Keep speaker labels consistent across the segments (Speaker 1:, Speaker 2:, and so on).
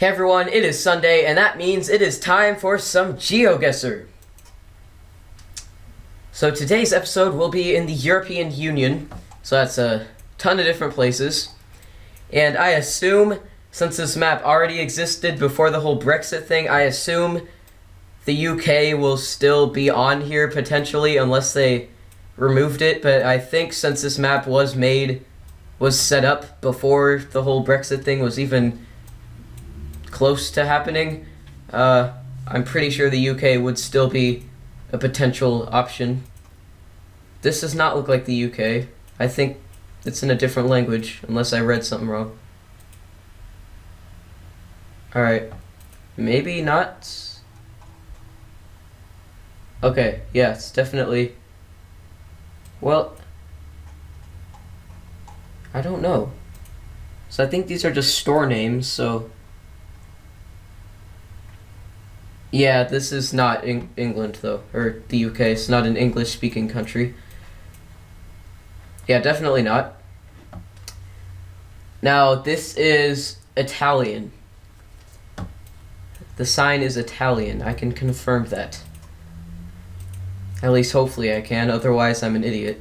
Speaker 1: Hey everyone, it is Sunday, and that means it is time for some GeoGuessr. So today's episode will be in the European Union, so that's a ton of different places. And I assume, since this map already existed before the whole Brexit thing, I assume the UK will still be on here potentially, unless they removed it. But I think since this map was set up before the whole Brexit thing was even close to happening, I'm pretty sure the UK would still be a potential option. This does not look like the UK. I think it's in a different language, unless I read something wrong. Alright. Maybe not. Okay, yeah, it's definitely... Well, I don't know. So I think these are just store names, so... Yeah, this is not England, though, or the UK. It's not an English-speaking country. Yeah, definitely not. Now, this is Italian. The sign is Italian. I can confirm that. At least, hopefully I can. Otherwise, I'm an idiot.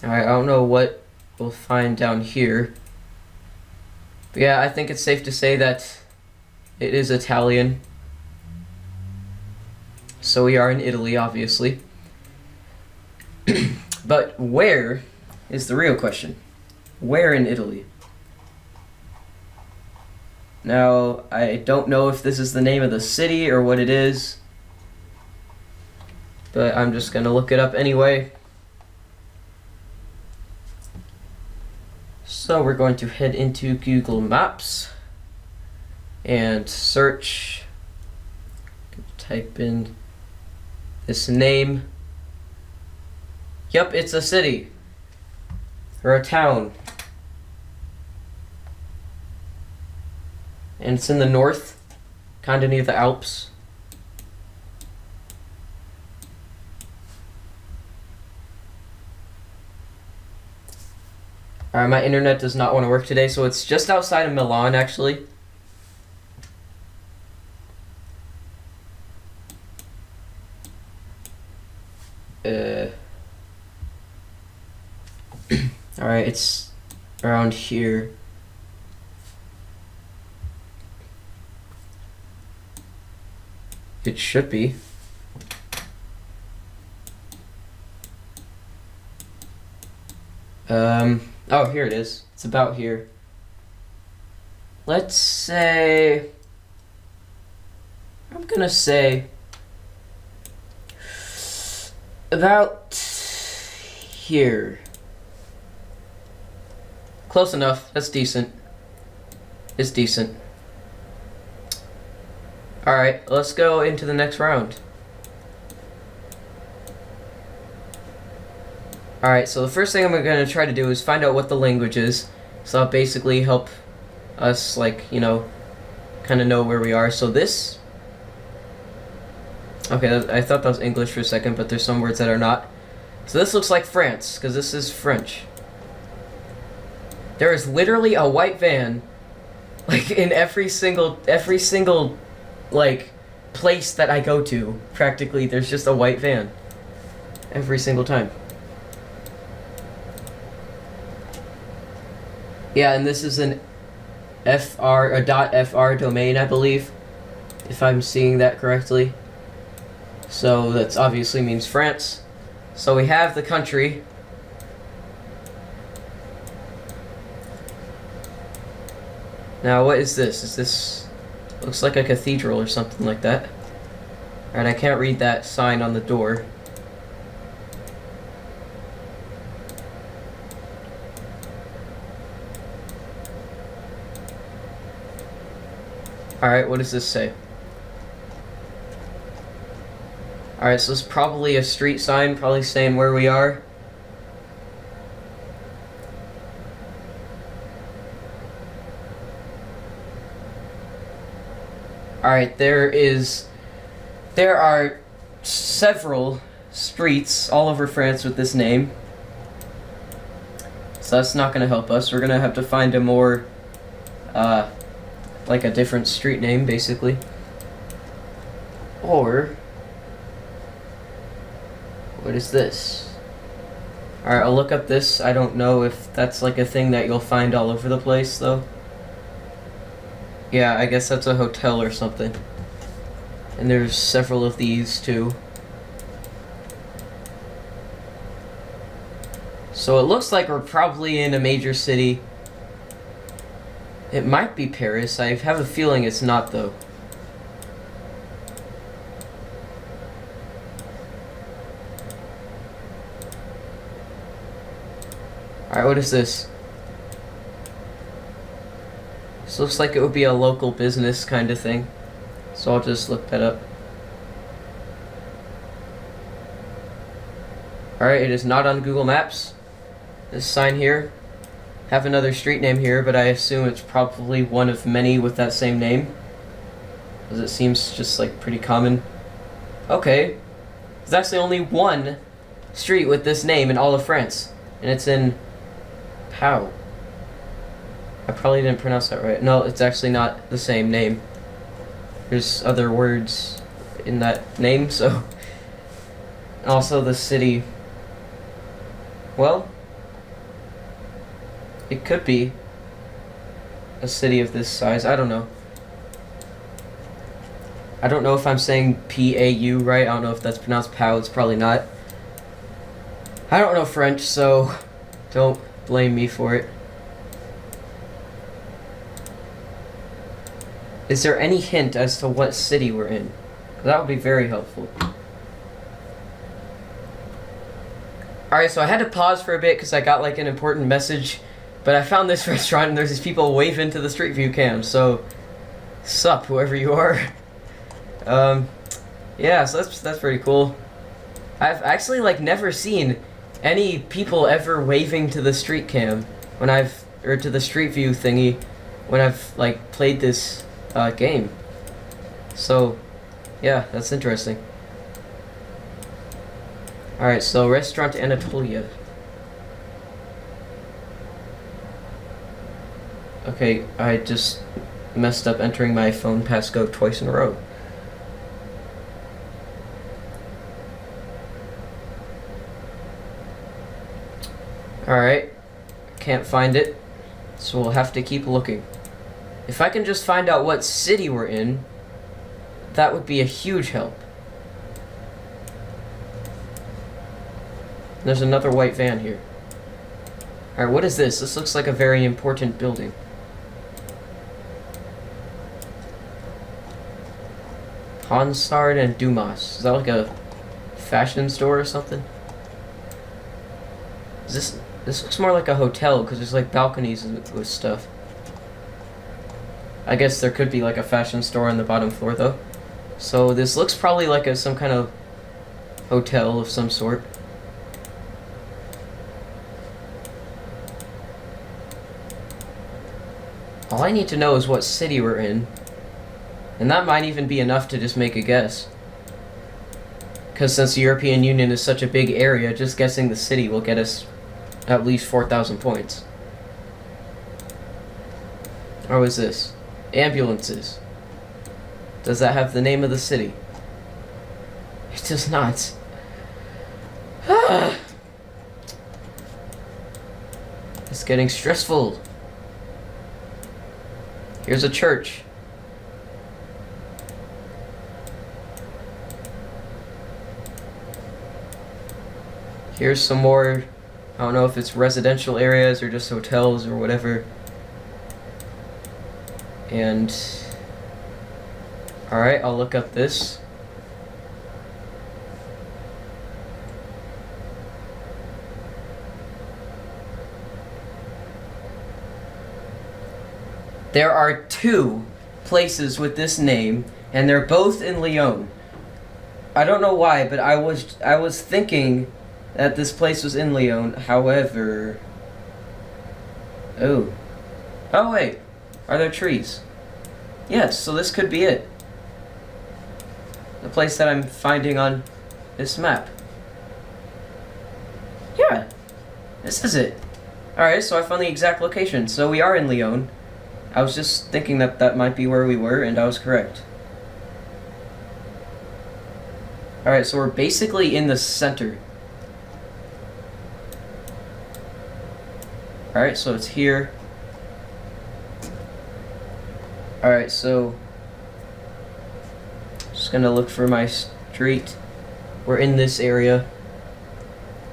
Speaker 1: Alright, I don't know what we'll find down here. But yeah, I think it's safe to say that it is Italian. So we are in Italy, obviously. But where is the real question? Where in Italy? Now, I don't know if this is the name of the city or what it is, but I'm just gonna look it up anyway. So we're going to head into Google Maps and search, type in this name. Yep, it's a city or a town. And it's in the north, kind of near the Alps. Alright, my internet does not want to work today, so it's just outside of Milan, actually. Alright, it's around here. It should be. Oh, here it is. It's about here. Let's say... I'm gonna say... about here. Close enough. That's decent. It's decent. Alright, let's go into the next round. Alright, so the first thing I'm going to try to do is find out what the language is. So that'll basically help us, like, you know, kind of know where we are. So this... Okay, I thought that was English for a second, but there's some words that are not. So this looks like France, because this is French. There is literally a white van, like, in every single, like, place that I go to. Practically, there's just a white van. Every single time. Yeah, and this is an .fr domain, I believe, if I'm seeing that correctly. So that obviously means France. So we have the country. Now, what is this? Is this... looks like a cathedral or something like that. Alright, I can't read that sign on the door. Alright, what does this say? Alright, so it's probably a street sign, probably saying where we are. Alright, there are several streets all over France with this name. So that's not gonna help us. We're gonna have to find a more, like a different street name, basically. Or, what is this? Alright, I'll look up this. I don't know if that's like a thing that you'll find all over the place, though. Yeah, I guess that's a hotel or something. And there's several of these, too. So it looks like we're probably in a major city. It might be Paris. I have a feeling it's not, though. Alright, what is this? This looks like it would be a local business kind of thing. So I'll just look that up. Alright, it is not on Google Maps. This sign here. Have another street name here, but I assume it's probably one of many with that same name. Because it seems just like pretty common. Okay. There's actually only one street with this name in all of France. And it's in Pau. I probably didn't pronounce that right. No, it's actually not the same name. There's other words in that name, so. Also the city. Well, it could be a city of this size. I don't know. I don't know if I'm saying P-A-U right. I don't know if that's pronounced Pau. It's probably not. I don't know French, so don't blame me for it. Is there any hint as to what city we're in? That would be very helpful. Alright, so I had to pause for a bit because I got like an important message. But I found this restaurant and there's these people waving to the Street View cam. So, sup, whoever you are. Yeah, so that's pretty cool. I've actually like never seen any people ever waving to the street cam when or to the Street View thingy when I've like played this game. So, yeah, that's interesting. Alright, so Restaurant Anatolia. Okay, I just messed up entering my phone passcode twice in a row. Alright, can't find it, so we'll have to keep looking. If I can just find out what city we're in, that would be a huge help. There's another white van here. Alright, what is this? This looks like a very important building. Ponsard and Dumas. Is that like a fashion store or something? Is this looks more like a hotel because there's like balconies with stuff. I guess there could be like a fashion store on the bottom floor though. So this looks probably like some kind of hotel of some sort. All I need to know is what city we're in. And that might even be enough to just make a guess. Because since the European Union is such a big area, just guessing the city will get us at least 4,000 points. Or was this? Ambulances. Does that have the name of the city? It does not. It's getting stressful. Here's a church. Here's some more, I don't know if it's residential areas or just hotels or whatever. And, alright, I'll look up this. There are 2 places with this name, and they're both in Lyon. I don't know why, but I was thinking that this place was in Lyon. However, oh wait, are there trees? Yes, so this could be it. The place that I'm finding on this map. Yeah, this is it. Alright, so I found the exact location. So we are in Lyon. I was just thinking that that might be where we were, and I was correct. Alright, so we're basically in the center. Alright, so it's here. Alright, so just gonna look for my street. We're in this area.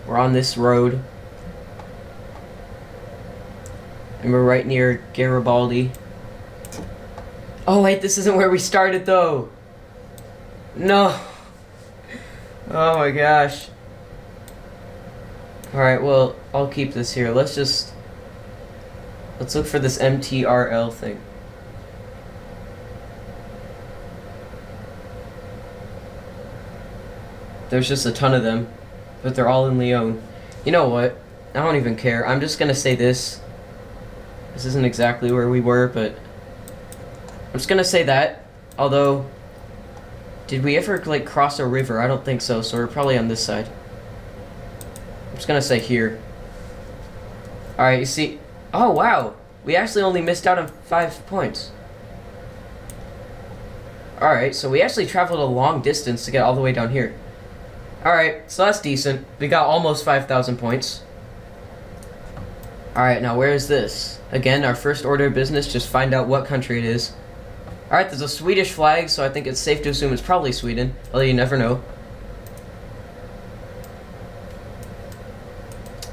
Speaker 1: We're on this road. And we're right near Garibaldi. Oh wait, this isn't where we started though. No. Oh my gosh. Alright, well, I'll keep this here. Let's look for this MTRL thing. There's just a ton of them, but they're all in Lyon. You know what? I don't even care. I'm just gonna say this. This isn't exactly where we were, but I'm just gonna say that. Although, did we ever like cross a river? I don't think so, so we're probably on this side. I'm just gonna say here. Alright, you see. Oh wow! We actually only missed out on 5 points. Alright, so we actually traveled a long distance to get all the way down here. Alright, so that's decent. We got almost 5,000 points. Alright, now where is this? Again, our first order of business, just find out what country it is. Alright, there's a Swedish flag, so I think it's safe to assume it's probably Sweden, although you never know.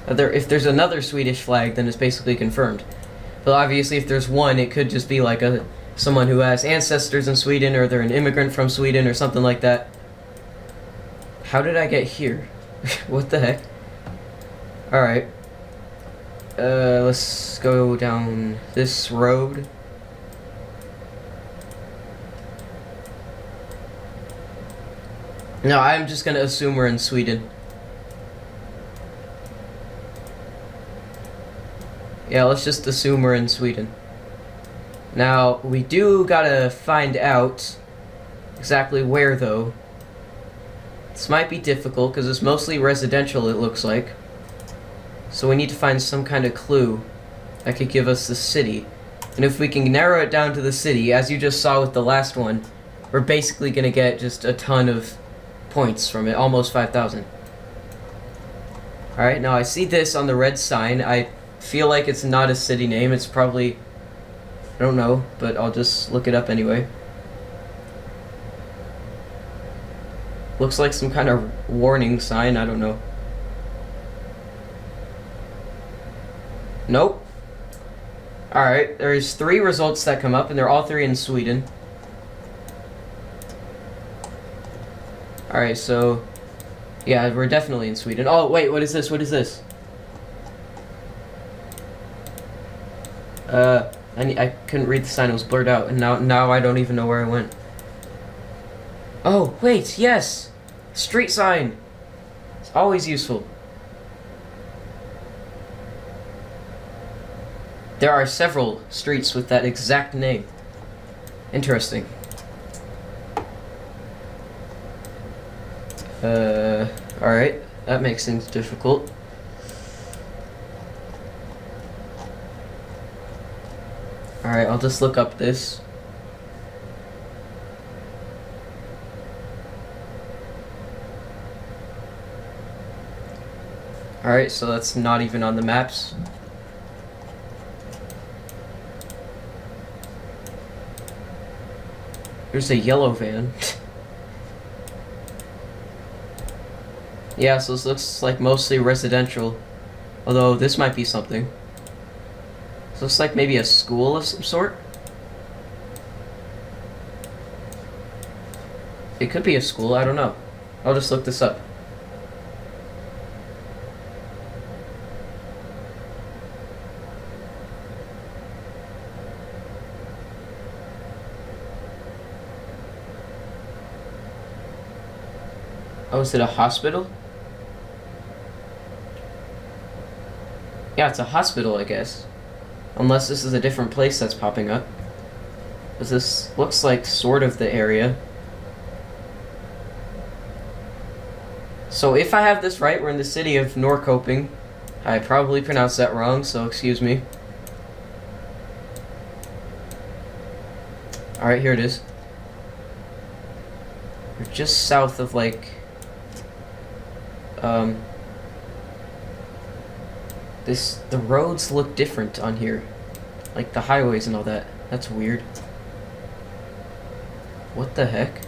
Speaker 1: If there's another Swedish flag, then it's basically confirmed. But obviously, if there's one, it could just be like someone who has ancestors in Sweden, or they're an immigrant from Sweden, or something like that. How did I get here? What the heck? Alright. Let's go down this road. No, I'm just gonna assume we're in Sweden. Yeah, let's just assume we're in Sweden. Now, we do gotta find out exactly where, though. This might be difficult, because it's mostly residential, it looks like. So we need to find some kind of clue that could give us the city. And if we can narrow it down to the city, as you just saw with the last one, we're basically gonna get just a ton of points from it, almost 5,000. Alright, now I see this on the red sign. I feel like it's not a city name. It's probably, I don't know, but I'll just look it up anyway. Looks like some kind of warning sign, I don't know. Nope. Alright, there's 3 results that come up, and they're all 3 in Sweden. Alright, so yeah, we're definitely in Sweden. Oh, wait, what is this? What is this? I couldn't read the sign, it was blurred out, and now I don't even know where I went. Oh, wait, yes! Street sign! It's always useful. There are several streets with that exact name. Interesting. Alright, that makes things difficult. Alright, I'll just look up this. Alright, so that's not even on the maps. There's a yellow van. Yeah, so this looks like mostly residential. Although this might be something. This looks like maybe a school of some sort. It could be a school, I don't know. I'll just look this up. Oh, is it a hospital? Yeah, it's a hospital, I guess. Unless this is a different place that's popping up. Because this looks like sort of the area. So if I have this right, we're in the city of Norrköping. I probably pronounced that wrong, so excuse me. Alright, here it is. We're just south of, like, the roads look different on here. Like, the highways and all that. That's weird. What the heck?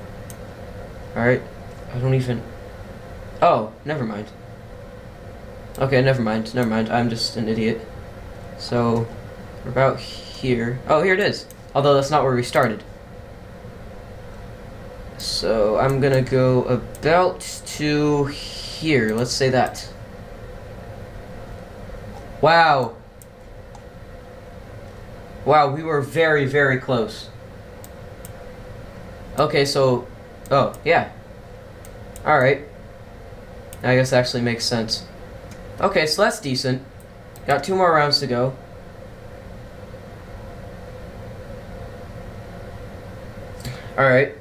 Speaker 1: Alright, I don't even... Oh, never mind. Okay, never mind, I'm just an idiot. So, we're about here. Oh, here it is. Although that's not where we started. So, I'm gonna go about to here. Let's say that. Wow. Wow, we were very, very close. Okay, so... Oh, yeah. Alright. I guess that actually makes sense. Okay, so that's decent. Got 2 more rounds to go. Alright.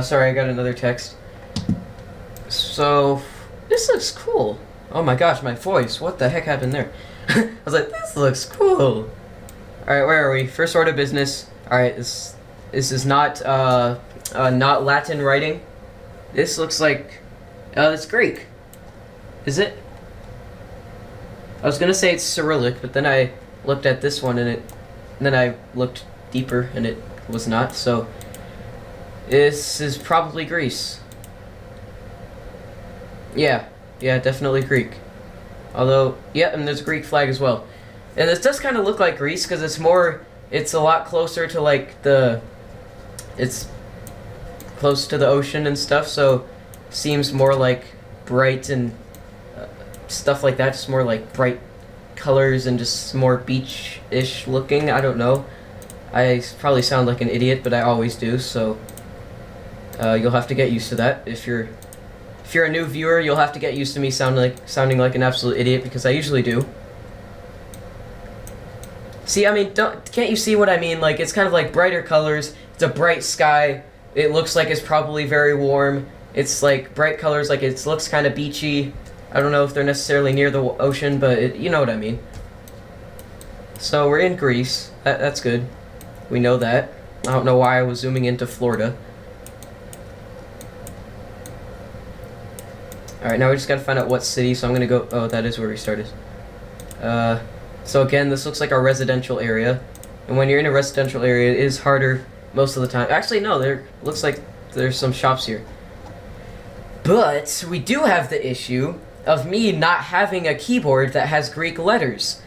Speaker 1: Sorry, I got another text. So, this looks cool. Oh my gosh, my voice. What the heck happened there? I was like, this looks cool. Alright, where are we? First order of business. Alright, this is not Latin writing. This looks like... it's Greek. Is it? I was gonna say it's Cyrillic, but then I looked at this one and then I looked deeper and it was not, so... This is probably Greece. Yeah, definitely Greek. Although, yeah, and there's a Greek flag as well. And this does kind of look like Greece because it's a lot closer to like it's close to the ocean and stuff, so seems more like bright and stuff like that, just more like bright colors and just more beach-ish looking. I don't know. I probably sound like an idiot, but I always do, so you'll have to get used to that. If you're a new viewer, you'll have to get used to me sounding like an absolute idiot, because I usually do. See, I mean, can't you see what I mean? Like, it's kind of like brighter colors. It's a bright sky. It looks like it's probably very warm. It's like bright colors, like it looks kind of beachy. I don't know if they're necessarily near the ocean, but you know what I mean. So we're in Greece. That's good. We know that. I don't know why I was zooming into Florida. Alright, now we just gotta find out what city, so I'm gonna go... Oh, that is where we started. So again, this looks like our residential area. And when you're in a residential area, it is harder most of the time. Actually, no, there looks like there's some shops here. But we do have the issue of me not having a keyboard that has Greek letters.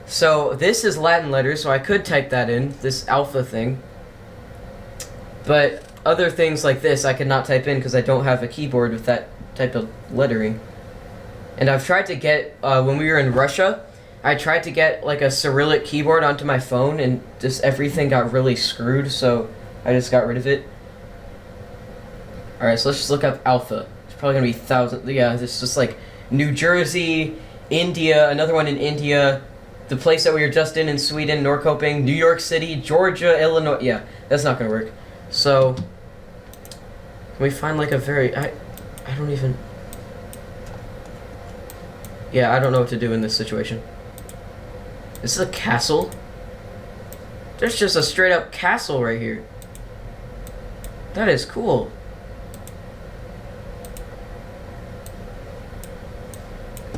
Speaker 1: So this is Latin letters, so I could type that in, this alpha thing. But other things like this I could not type in because I don't have a keyboard with that type of lettering. And I've tried to get, when we were in Russia, I tried to get like a Cyrillic keyboard onto my phone, and just everything got really screwed, so I just got rid of it. Alright, so let's just look up alpha. It's probably gonna be thousands. Yeah, it's just like New Jersey, India, another one in India, the place that we were just in Sweden, Norrköping, New York City, Georgia, Illinois. Yeah, that's not gonna work. So, can we find like a very... I don't even... Yeah, I don't know what to do in this situation. This is a castle? There's just a straight up castle right here. That is cool.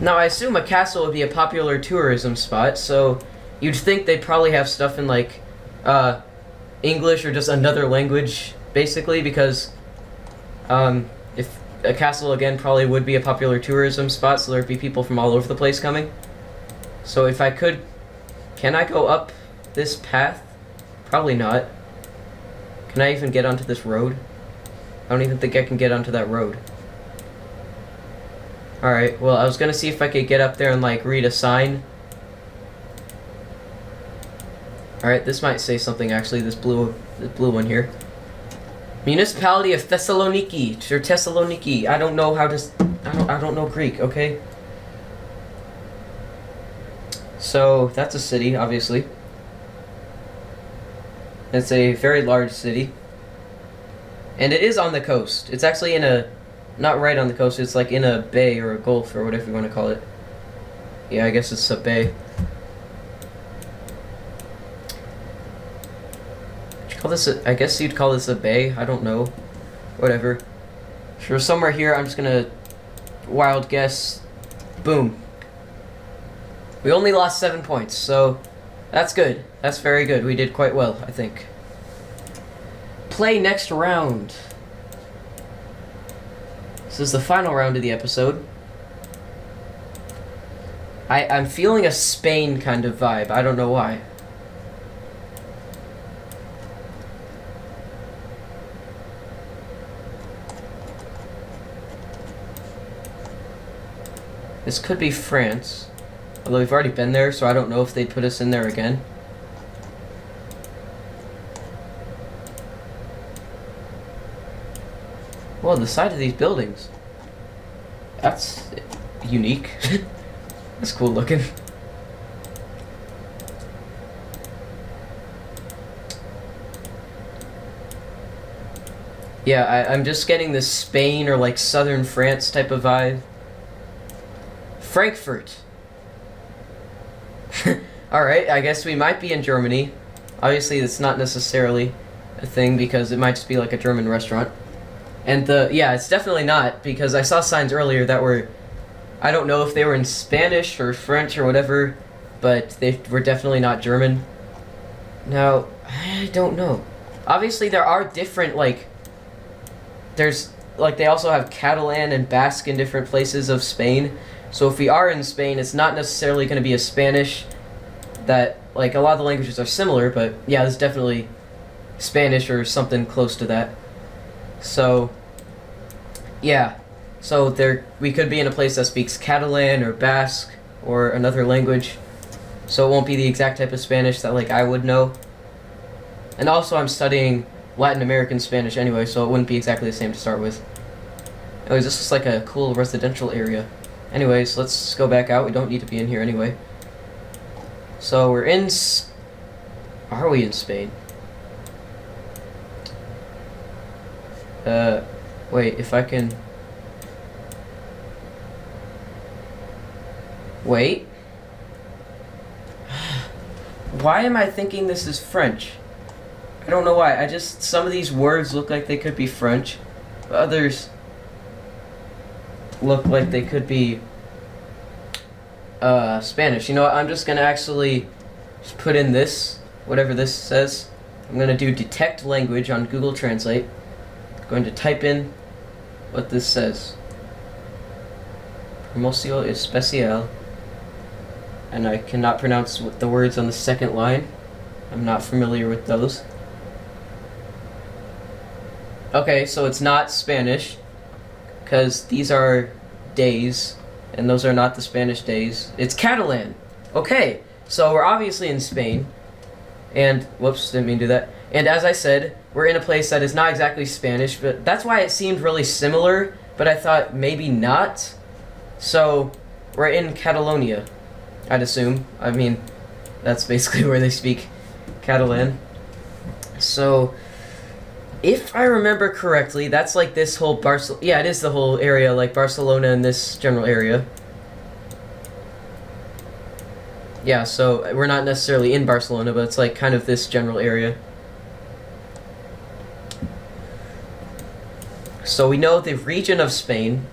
Speaker 1: Now, I assume a castle would be a popular tourism spot, so you'd think they'd probably have stuff in, like, English or just another language, basically, because, if a castle, again, probably would be a popular tourism spot, so there'd be people from all over the place coming. So if I could... Can I go up this path? Probably not. Can I even get onto this road? I don't even think I can get onto that road. Alright, well, I was gonna see if I could get up there and, like, read a sign. Alright, this might say something, actually, this blue one here. Municipality of Thessaloniki, or Thessaloniki. I don't know how to... I don't know Greek, okay? So, that's a city, obviously. It's a very large city. And it is on the coast. It's actually in a... Not right on the coast, it's like in a bay or a gulf or whatever you want to call it. Yeah, I guess it's a bay. Would you call this a, I guess you'd call this a bay. I don't know. Whatever. Sure, somewhere here. I'm just gonna wild guess. Boom. We only lost 7 points, so that's good. That's very good. We did quite well, I think. Play next round. This is the final round of the episode. I'm feeling a Spain kind of vibe. I don't know why. This could be France. Although we've already been there, so I don't know if they'd put us in there again. Well, the side of these buildings. That's unique. That's cool looking. Yeah, I'm just getting this Spain or like southern France type of vibe. Frankfurt. Alright, I guess we might be in Germany. Obviously, that's not necessarily a thing because it might just be like a German restaurant. And yeah, it's definitely not because I saw signs earlier that were, I don't know if they were in Spanish or French or whatever, but they were definitely not German. Now, I don't know. Obviously, there are different, like, there's, like, they also have Catalan and Basque in different places of Spain. So if we are in Spain, it's not necessarily going to be a Spanish that, like, a lot of the languages are similar, but yeah, there's definitely Spanish or something close to that. So, yeah. So there, we could be in a place that speaks Catalan or Basque or another language. So it won't be the exact type of Spanish that, like, I would know. And also I'm studying Latin American Spanish anyway, so it wouldn't be exactly the same to start with. Anyways, this is like a cool residential area. Anyways, let's go back out. We don't need to be in here anyway. So we're in... Are we in Spain? Wait, if I can... Wait. Why am I thinking this is French? I don't know why. I just... Some of these words look like they could be French. But others look like they could be Spanish. You know what? I'm just gonna actually just put in this, whatever this says. I'm gonna do detect language on Google Translate. I'm going to type in what this says. Promocio especial. And I cannot pronounce the words on the second line. I'm not familiar with those. Okay, so it's not Spanish, because these are days, and those are not the Spanish days. It's Catalan. Okay, so we're obviously in Spain, and, whoops, didn't mean to do that. And as I said, we're in a place that is not exactly Spanish, but that's why it seemed really similar, but I thought maybe not. So, we're in Catalonia, I'd assume. I mean, that's basically where they speak Catalan. So, if I remember correctly, that's like this whole Barcelona... Yeah, it is the whole area, like Barcelona and this general area. Yeah, so we're not necessarily in Barcelona, but it's like kind of this general area. So we know the region of Spain.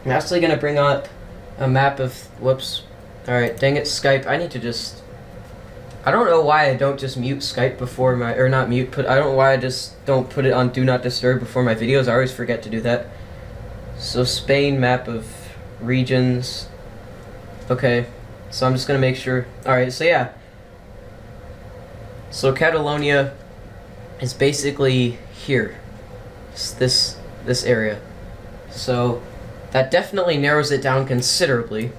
Speaker 1: I'm actually going to bring up a map of... Whoops. Alright, dang it, Skype. I need to just... I don't know why I don't just mute Skype before my... Or not mute, I don't know why I just don't put it on Do Not Disturb before my videos. I always forget to do that. So Spain, map of regions. Okay, so I'm just going to make sure... Alright, so yeah. So Catalonia is basically here. It's this area. So that definitely narrows it down considerably.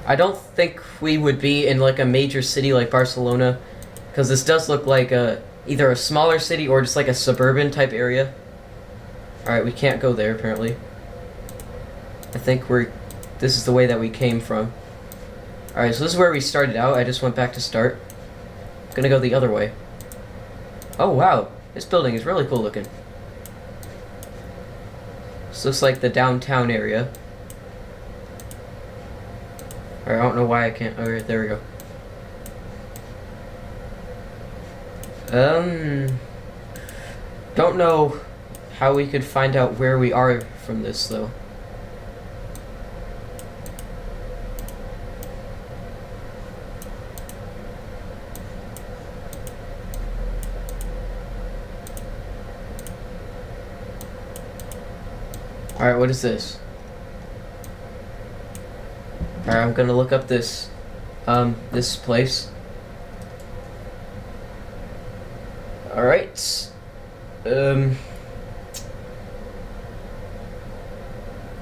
Speaker 1: I don't think we would be in like a major city like Barcelona, because this does look like either a smaller city or just like a suburban type area. Alright, we can't go there apparently. I think this is the way that we came from. Alright, so this is where we started out. I just went back to start. I'm gonna go the other way. Oh wow, this building is really cool looking. This looks like the downtown area. Alright, I don't know why I can't. Alright, there we go. Don't know how we could find out where we are from this, though. Alright, what is this? Alright, I'm gonna look up this place. Alright.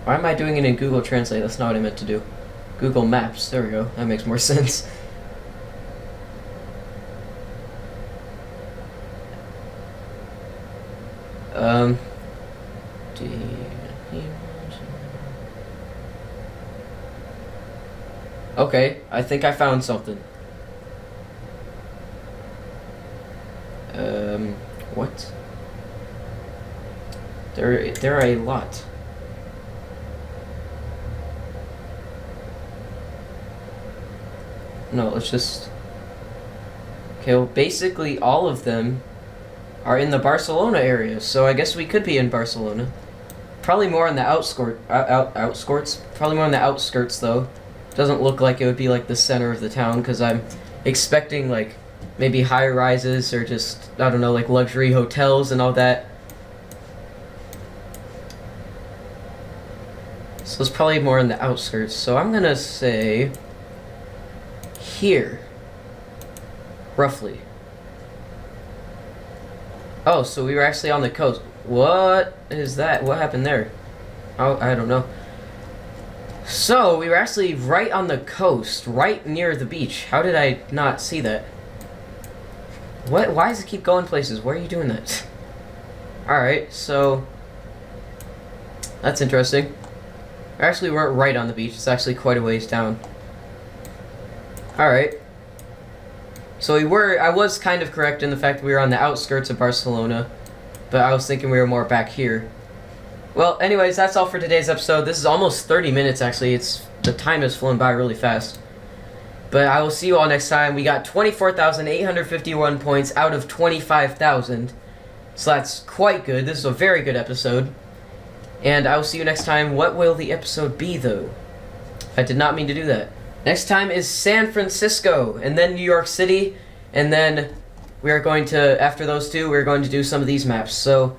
Speaker 1: Why am I doing it in Google Translate? That's not what I meant to do. Google Maps. There we go. That makes more sense. Okay, I think I found something. What? There are a lot. No, let's just... Okay, well, basically all of them are in the Barcelona area, so I guess we could be in Barcelona. Probably more on the outskirts. Probably more on the outskirts, though. Doesn't look like it would be like the center of the town, because I'm expecting like maybe high rises or just, I don't know, like luxury hotels and all that. So it's probably more in the outskirts. So I'm gonna say here, roughly. Oh, so we were actually on the coast. What is that? What happened there? Oh, I don't know. So, we were actually right on the coast, right near the beach. How did I not see that? What? Why does it keep going places? Why are you doing that? Alright, so... That's interesting. We actually weren't right on the beach. It's actually quite a ways down. Alright. So I was kind of correct in the fact that we were on the outskirts of Barcelona. But I was thinking we were more back here. Well, anyways, that's all for today's episode. This is almost 30 minutes, actually. The time has flown by really fast. But I will see you all next time. We got 24,851 points out of 25,000. So that's quite good. This is a very good episode. And I will see you next time. What will the episode be, though? I did not mean to do that. Next time is San Francisco, and then New York City, and then we are going to, after those two, we're going to do some of these maps. So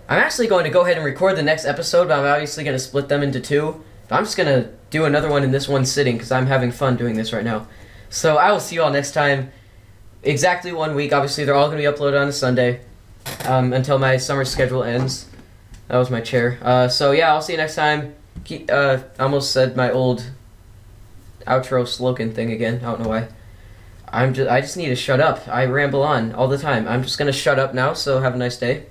Speaker 1: I'm actually going to go ahead and record the next episode, but I'm obviously going to split them into two. But I'm just going to do another one in this one sitting, because I'm having fun doing this right now. So I will see you all next time. Exactly 1 week. Obviously, they're all going to be uploaded on a Sunday until my summer schedule ends. That was my chair. So yeah, I'll see you next time. I almost said my old outro slogan thing again. I don't know why. I just need to shut up. I ramble on all the time. I'm just going to shut up now, so have a nice day.